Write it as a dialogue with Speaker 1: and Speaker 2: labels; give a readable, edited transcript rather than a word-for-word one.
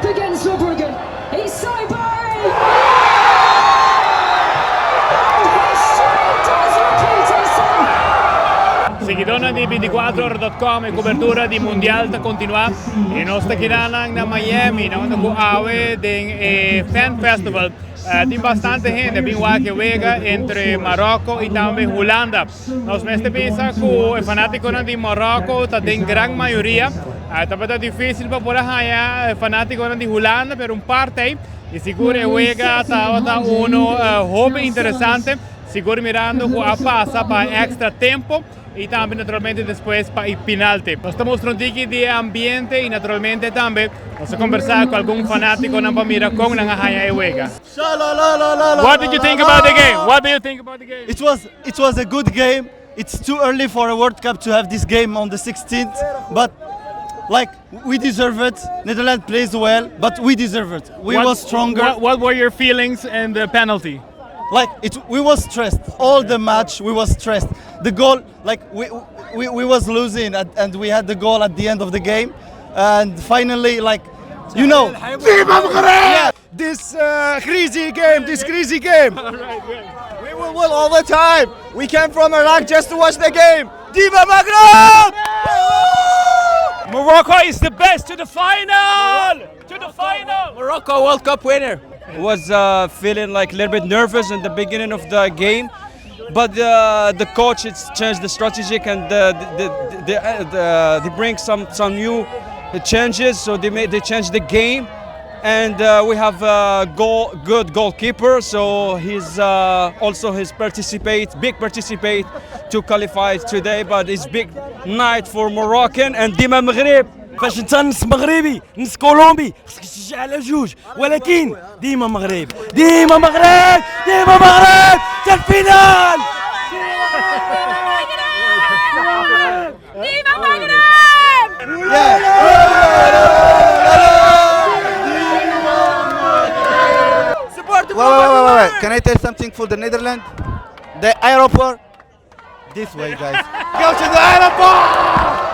Speaker 1: up against Saarbrücken. He's Cyber!
Speaker 2: Seguidona di 24horas.com e cobertura di Mundial te continua. E nós aqui na Miami, onde go awe den FanFestivale. Tem bastante gente, bem que wega entre Maroco e também Hulanda. Nós mesmo pensa que o fanático de Maroco tem grande maioria. Também é difícil para poder ganhar fanático de Hulanda, mas parte e seguro wega está hopi interessante. Seguro mirando que a passa para extra tempo. E também naturalmente depois para o pinalti. Nós estamos mostrando aqui de ambiente e naturalmente também vamos conversar com algum fanático na mira com na ganha e wega. What did you think about the game? What do you think about the game?
Speaker 3: It was a good game. It's too early for a World Cup to have this game on the 16th, but like we deserve it. Netherlands plays well, but we deserve it. We were stronger.
Speaker 2: What were your feelings in the penalty?
Speaker 3: Like we was stressed all the match. We was stressed. The goal, like we was losing, and we had the goal at the end of the game, and finally, like you know,
Speaker 4: yeah, this crazy game. We will win all the time. We came from Iraq just to watch the game. Diva Maghreb!
Speaker 2: Morocco is the best to the final. To the final.
Speaker 4: Morocco World Cup winner. Was feeling like a little bit nervous in the beginning of the game, but the coach changed the strategy and they bring some new changes. So they changed the game, and we have a good goalkeeper. So he's also big participate to qualify today. But it's big night for Moroccan and Dima Maghreb.
Speaker 5: فاش انت نص مغربي نص كولومبي خصك تشجع على جوج، ولكن ديما مغرب ديما مغرب ديما مغرب حتى الفينال.
Speaker 6: ديما مغرب.
Speaker 7: Wait. Can I tell something for the Netherlands? The airport. This way, guys.
Speaker 4: Go to the airport!